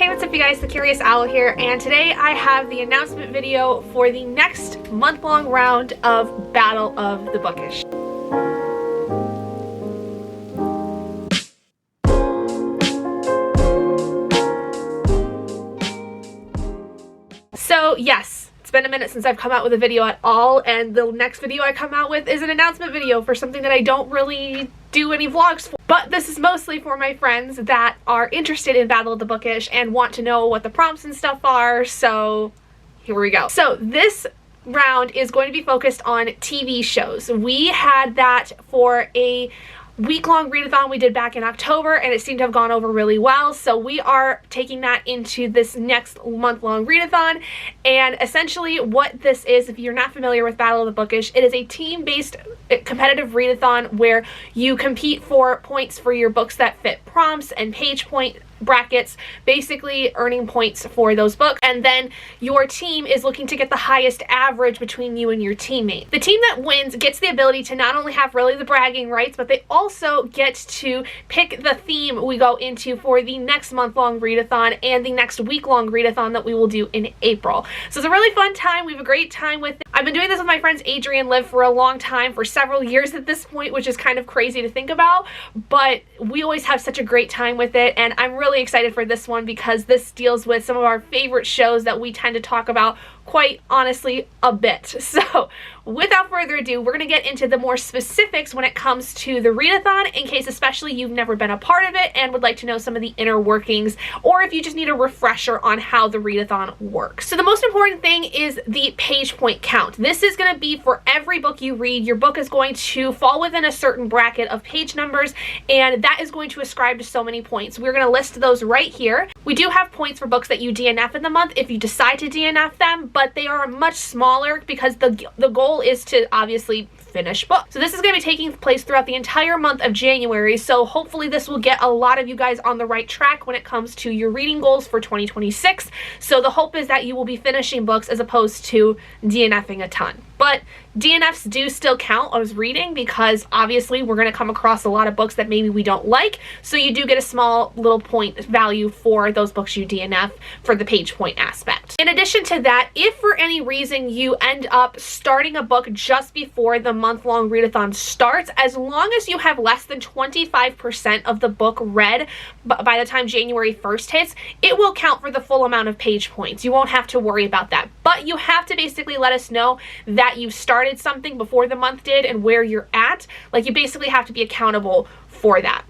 Hey, what's up you guys, the Curious Owl here, and today I have the announcement video for the next month-long round of Battle of the Bookish. So yes, it's been a minute since I've come out with a video at all, and the next video I come out with is an announcement video for something that I don't really do any vlogs for. But this is mostly for my friends that are interested in Battle of the Bookish and want to know what the prompts and stuff are, so here we go. So this round is going to be focused on TV shows. We had that for a week-long readathon we did back in October, and it seemed to have gone over really well, so we are taking that into this next month-long readathon. And essentially what this is, if you're not familiar with Battle of the Bookish, it is a team-based competitive readathon where you compete for points for your books that fit prompts and page point brackets, basically earning points for those books, and then your team is looking to get the highest average between you and your teammate. The team that wins gets the ability to not only have really the bragging rights, but they also get to pick the theme we go into for the next month-long readathon and the next week-long readathon that we will do in April. So it's a really fun time. We have a great time with it. I've been doing this with my friends Adrian and Liv for a long time, for several years at this point, which is kind of crazy to think about, but we always have such a great time with it, and I'm really excited for this one because this deals with some of our favorite shows that we tend to talk about quite honestly a bit. So without further ado, we're going to get into the more specifics when it comes to the readathon, in case especially you've never been a part of it and would like to know some of the inner workings, or if you just need a refresher on how the readathon works. So the most important thing is the page point count. This is going to be for every book you read. Your book is going to fall within a certain bracket of page numbers, and that is going to ascribe to so many points. We're going to list those right here. We do have points for books that you DNF in the month if you decide to DNF them, but they are much smaller because the goal is to obviously finish book. So this is going to be taking place throughout the entire month of January, so hopefully this will get a lot of you guys on the right track when it comes to your reading goals for 2026. So the hope is that you will be finishing books as opposed to DNFing a ton. But DNFs do still count as reading because obviously we're going to come across a lot of books that maybe we don't like, so you do get a small little point value for those books you DNF for the page point aspect. In addition to that, if for any reason you end up starting a book just before the month-long readathon starts, as long as you have less than 25% of the book read by the time January 1st hits, it will count for the full amount of page points. You won't have to worry about that, but you have to basically let us know that you started something before the month did and where you're at. Like, you basically have to be accountable for that.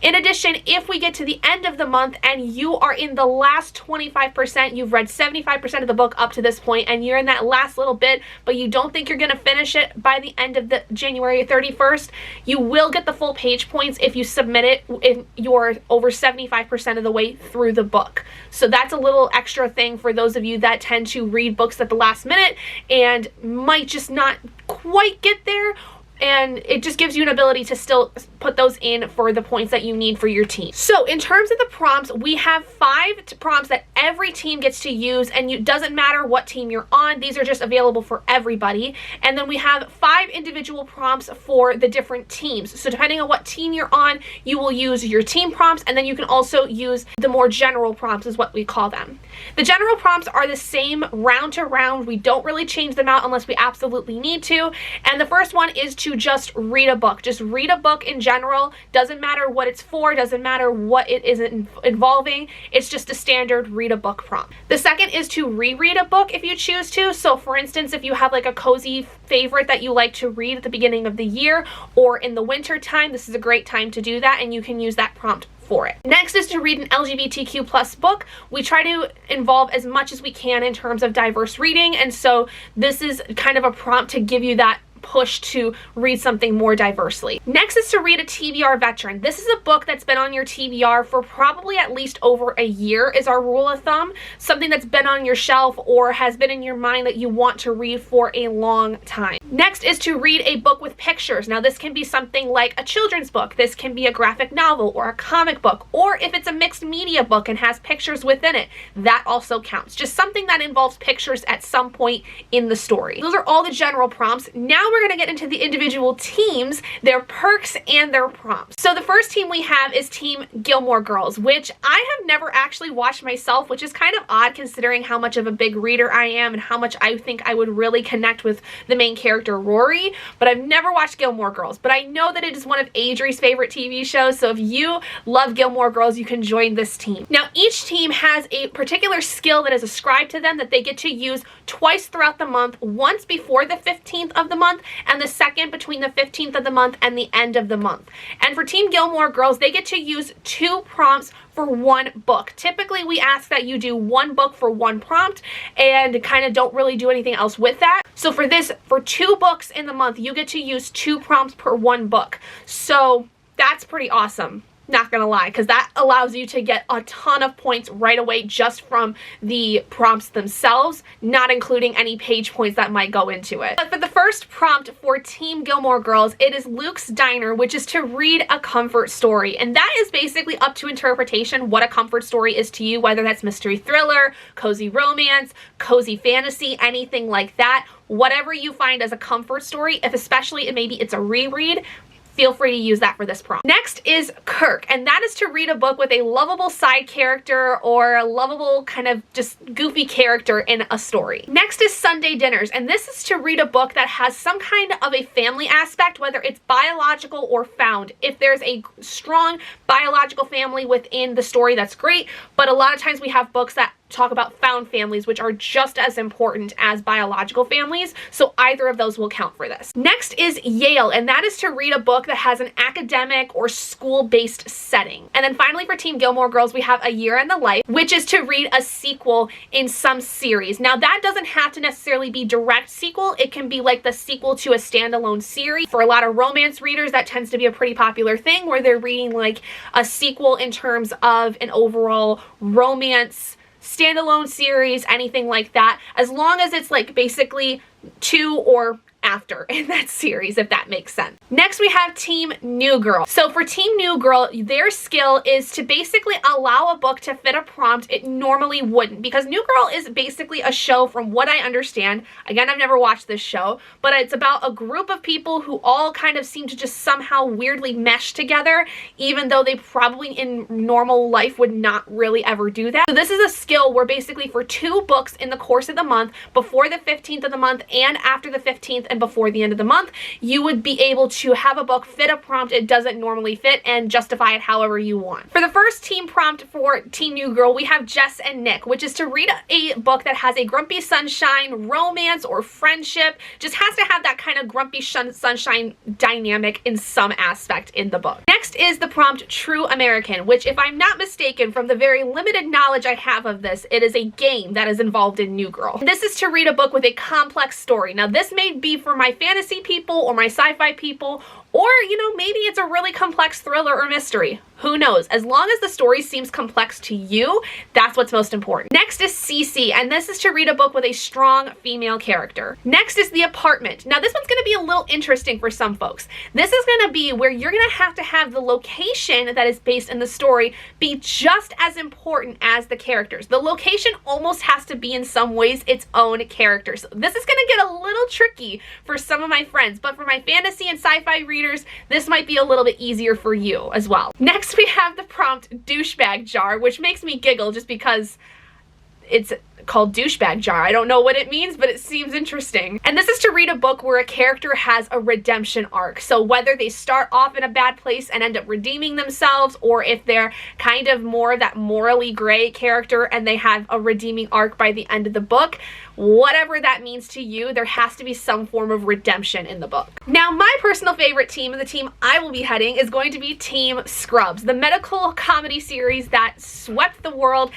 In addition, if we get to the end of the month and you are in the last 25%, you've read 75% of the book up to this point, and you're in that last little bit, but you don't think you're going to finish it by the end of the January 31st, you will get the full page points if you submit it if you're over 75% of the way through the book. So that's a little extra thing for those of you that tend to read books at the last minute and might just not quite get there, and it just gives you an ability to still put those in for the points that you need for your team. So in terms of the prompts, we have 5 prompts that every team gets to use, and it doesn't matter what team you're on. These are just available for everybody. And then we have 5 individual prompts for the different teams. So depending on what team you're on, you will use your team prompts, and then you can also use the more general prompts is what we call them. The general prompts are the same round to round. We don't really change them out unless we absolutely need to. And the first one is to just read a book. Just read a book in general. Doesn't matter what it's for, doesn't matter what it is involving. It's just a standard read a book prompt. The second is to reread a book if you choose to. So for instance, if you have like a cozy favorite that you like to read at the beginning of the year or in the winter time, this is a great time to do that, and you can use that prompt for it. Next is to read an LGBTQ plus book. We try to involve as much as we can in terms of diverse reading, and so this is kind of a prompt to give you that push to read something more diversely. Next is to read a TBR veteran. This is a book that's been on your TBR for probably at least over a year is our rule of thumb. Something that's been on your shelf or has been in your mind that you want to read for a long time. Next is to read a book with pictures. Now this can be something like a children's book. This can be a graphic novel or a comic book, or if it's a mixed media book and has pictures within it, that also counts. Just something that involves pictures at some point in the story. Those are all the general prompts. Now now we're going to get into the individual teams, their perks, and their prompts. So the first team we have is Team Gilmore Girls, which I have never actually watched myself, which is kind of odd considering how much of a big reader I am and how much I think I would really connect with the main character, Rory, but I've never watched Gilmore Girls. But I know that it is one of Adri's favorite TV shows, so if you love Gilmore Girls, you can join this team. Now, each team has a particular skill that is ascribed to them that they get to use twice throughout the month, once before the 15th of the month, and the second between the 15th of the month and the end of the month. And for Team Gilmore Girls, they get to use 2 prompts for 1 book. Typically, we ask that you do 1 book for 1 prompt and kind of don't really do anything else with that. So for this, for 2 books in the month, you get to use 2 prompts per 1 book. So that's pretty awesome. Not gonna lie, because that allows you to get a ton of points right away just from the prompts themselves, not including any page points that might go into it. But for the first prompt for Team Gilmore Girls, it is Luke's Diner, which is to read a comfort story. And that is basically up to interpretation what a comfort story is to you, whether that's mystery thriller, cozy romance, cozy fantasy, anything like that. Whatever you find as a comfort story, if especially maybe it's a reread, feel free to use that for this prompt. Next is Kirk, and that is to read a book with a lovable side character or a lovable kind of just goofy character in a story. Next is Sunday Dinners, and this is to read a book that has some kind of a family aspect, whether it's biological or found. If there's a strong biological family within the story, that's great, but a lot of times we have books that talk about found families, which are just as important as biological families, so either of those will count for this. Next is Yale, and that is to read a book that has an academic or school-based setting. And then finally for Team Gilmore Girls, we have A Year in the Life, which is to read a sequel in some series. Now that doesn't have to necessarily be direct sequel, it can be like the sequel to a standalone series. For a lot of romance readers, that tends to be a pretty popular thing where they're reading like a sequel in terms of an overall romance standalone series, anything like that, as long as it's like basically 2 or after in that series, if that makes sense. Next, we have Team New Girl. So for Team New Girl, their skill is to basically allow a book to fit a prompt it normally wouldn't, because New Girl is basically a show, from what I understand, again, I've never watched this show, but it's about a group of people who all kind of seem to just somehow weirdly mesh together, even though they probably in normal life would not really ever do that. So this is a skill where basically for 2 books in the course of the month, before the 15th of the month and after the 15th and before the end of the month, you would be able to have a book fit a prompt it doesn't normally fit and justify it however you want. For the first team prompt for Team New Girl, we have Jess and Nick, which is to read a book that has a grumpy sunshine, romance, or friendship. Just has to have that kind of grumpy sunshine dynamic in some aspect in the book. Next is the prompt True American, which, if I'm not mistaken, from the very limited knowledge I have of this, it is a game that is involved in New Girl. This is to read a book with a complex story. Now this may be for my fantasy people or my sci-fi people, or, you know, maybe it's a really complex thriller or mystery. Who knows? As long as the story seems complex to you, that's what's most important. Next is CC, and this is to read a book with a strong female character. Next is The Apartment. Now this one's going to be a little interesting for some folks. This is going to be where you're going to have the location that is based in the story be just as important as the characters. The location almost has to be in some ways its own character. So this is going to get a little tricky for some of my friends, but for my fantasy and sci-fi readers, this might be a little bit easier for you as well. Next, we have the prompt Douchebag Jar, which makes me giggle just because it's called Douchebag Jar. I don't know what it means, but it seems interesting. And this is to read a book where a character has a redemption arc. So whether they start off in a bad place and end up redeeming themselves, or if they're kind of more that morally gray character and they have a redeeming arc by the end of the book, whatever that means to you, there has to be some form of redemption in the book. Now, my personal favorite team, and the team I will be heading, is going to be Team Scrubs, the medical comedy series that swept the world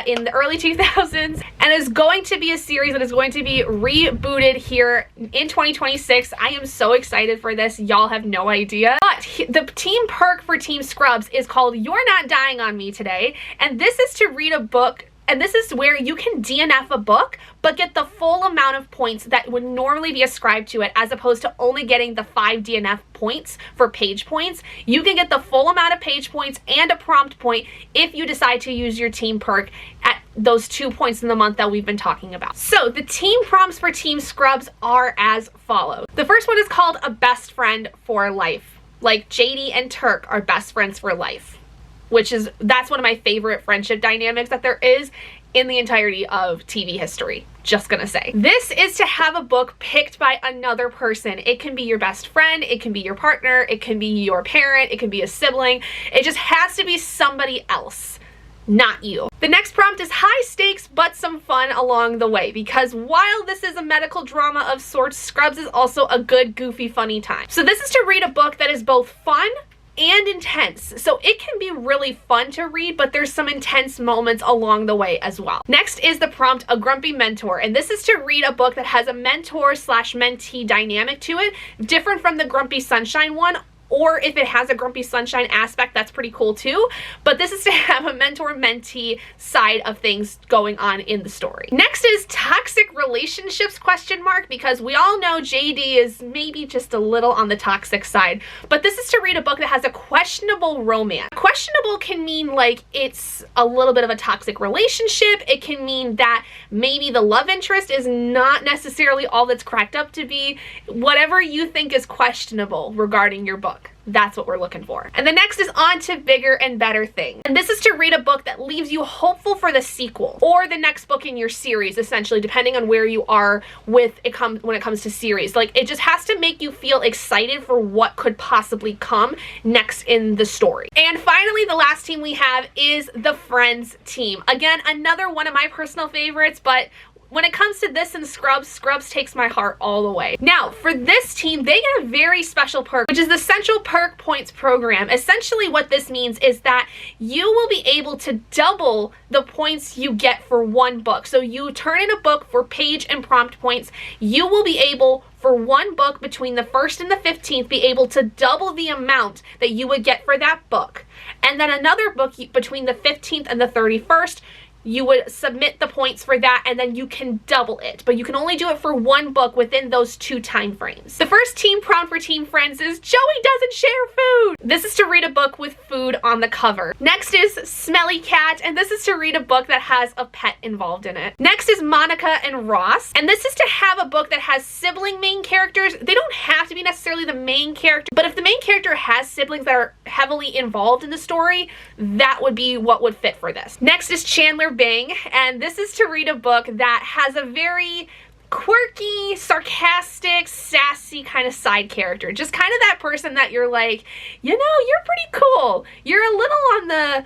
in the early 2000s, and is going to be a series that is going to be rebooted here in 2026. I am so excited for this. Y'all have no idea. But the team perk for Team Scrubs is called You're Not Dying on Me Today, and this is to read a book. And this is where you can DNF a book, but get the full amount of points that would normally be ascribed to it, as opposed to only getting the 5 DNF points for page points. You can get the full amount of page points and a prompt point if you decide to use your team perk at those 2 points in the month that we've been talking about. So the team prompts for Team Scrubs are as follows. The first one is called a best friend for life. Like JD and Turk are best friends for life, that's one of my favorite friendship dynamics that there is in the entirety of TV history. Just gonna say. This is to have a book picked by another person. It can be your best friend, it can be your partner, it can be your parent, it can be a sibling. It just has to be somebody else, not you. The next prompt is high stakes but some fun along the way, because while this is a medical drama of sorts, Scrubs is also a good, goofy, funny time. So this is to read a book that is both fun and intense. So it can be really fun to read, but there's some intense moments along the way as well. Next is the prompt, a grumpy mentor. And this is to read a book that has a mentor slash mentee dynamic to it, different from the Grumpy Sunshine one. Or if it has a Grumpy Sunshine aspect, that's pretty cool too. But this is to have a mentor-mentee side of things going on in the story. Next is toxic relationships, question mark, because we all know JD is maybe just a little on the toxic side. But this is to read a book that has a questionable romance. Questionable can mean like it's a little bit of a toxic relationship. It can mean that maybe the love interest is not necessarily all that's cracked up to be. Whatever you think is questionable regarding your book, that's what we're looking for. And the next is on to bigger and better things. And this is to read a book that leaves you hopeful for the sequel or the next book in your series, essentially, depending on where you are when it comes to series. Like, it just has to make you feel excited for what could possibly come next in the story. And finally, the last team we have is the Friends team. Again, another one of my personal favorites, but when it comes to this and Scrubs, Scrubs takes my heart all the way. Now, for this team, they get a very special perk, which is the Central Perk Points program. Essentially, what this means is that you will be able to double the points you get for one book. So you turn in a book for page and prompt points, you will be able, for one book between the 1st and the 15th, be able to double the amount that you would get for that book. And then another book between the 15th and the 31st, you would submit the points for that, and then you can double it. But you can only do it for one book within those 2 time frames. The first team prompt for Team Friends is Joey doesn't share food. This is to read a book with food on the cover. Next is Smelly Cat, and this is to read a book that has a pet involved in it. Next is Monica and Ross, and this is to have a book that has sibling main characters. They don't have to be necessarily the main character, but if the main character has siblings that are heavily involved in the story, that would be what would fit for this. Next is Chandler Bing, and this is to read a book that has a very quirky, sarcastic, sassy kind of side character. Just kind of that person that you're like, you know, you're pretty cool. You're a little on the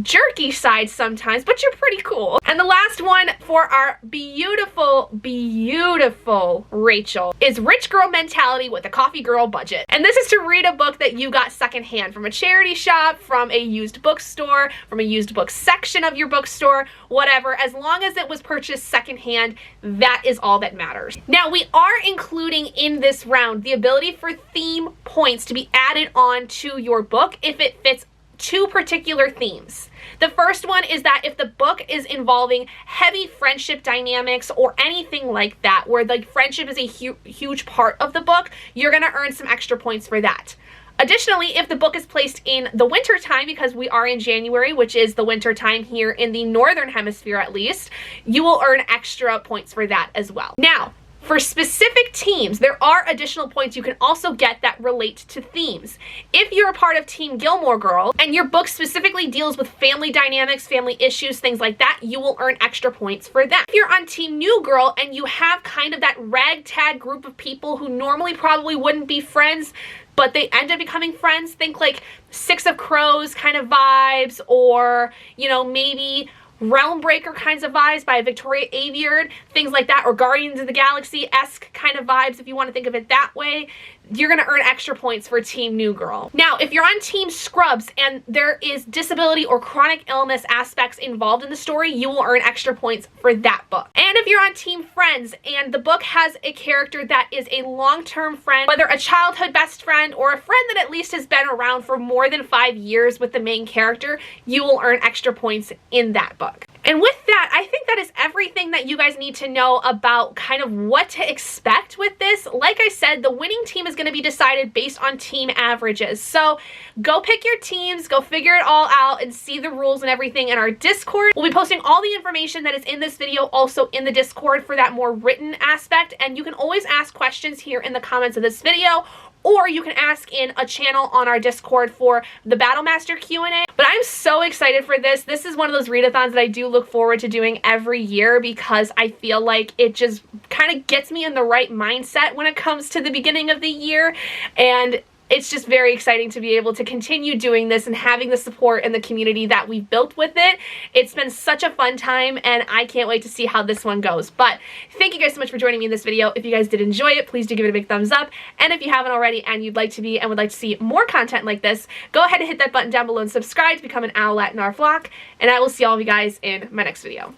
jerky side sometimes, but you're pretty cool. And the last one for our beautiful, beautiful Rachel is Rich Girl Mentality with a Coffee Girl Budget. And this is to read a book that you got secondhand from a charity shop, from a used bookstore, from a used book section of your bookstore, whatever. As long as it was purchased secondhand, that is all that matters. Now, we are including in this round the ability for theme points to be added on to your book if it fits 2 particular themes. The first one is that if the book is involving heavy friendship dynamics or anything like that, where the friendship is a huge part of the book, you're going to earn some extra points for that. Additionally, if the book is placed in the winter time, because we are in January, which is the winter time here in the northern hemisphere at least, you will earn extra points for that as well. Now, for specific teams, there are additional points you can also get that relate to themes. If you're a part of Team Gilmore Girl and your book specifically deals with family dynamics, family issues, things like that, you will earn extra points for that. If you're on Team New Girl and you have kind of that ragtag group of people who normally probably wouldn't be friends, but they end up becoming friends, think like Six of Crows kind of vibes, or, you know, maybe Realm Breaker kinds of vibes by Victoria Aveyard, things like that, or Guardians of the Galaxy-esque kind of vibes if you want to think of it that way, you're going to earn extra points for Team New Girl. Now, if you're on Team Scrubs and there is disability or chronic illness aspects involved in the story, you will earn extra points for that book. And if you're on Team Friends and the book has a character that is a long-term friend, whether a childhood best friend or a friend that at least has been around for more than 5 years with the main character, you will earn extra points in that book. And with that, I think that is everything that you guys need to know about kind of what to expect with this. Like I said, the winning team is going to be decided based on team averages. So go pick your teams, go figure it all out, and see the rules and everything in our Discord. We'll be posting all the information that is in this video also in the Discord for that more written aspect. And you can always ask questions here in the comments of this video, or you can ask in a channel on our Discord for the Battlemaster Q&A. But I'm so excited for this. This is one of those readathons that I do look forward to doing every year because I feel like it just kind of gets me in the right mindset when it comes to the beginning of the year. And it's just very exciting to be able to continue doing this and having the support and the community that we've built with it. It's been such a fun time, and I can't wait to see how this one goes. But thank you guys so much for joining me in this video. If you guys did enjoy it, please do give it a big thumbs up. And if you haven't already and you'd like to be and would like to see more content like this, go ahead and hit that button down below and subscribe to become an owlet in our flock. And I will see all of you guys in my next video.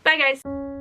Bye, guys.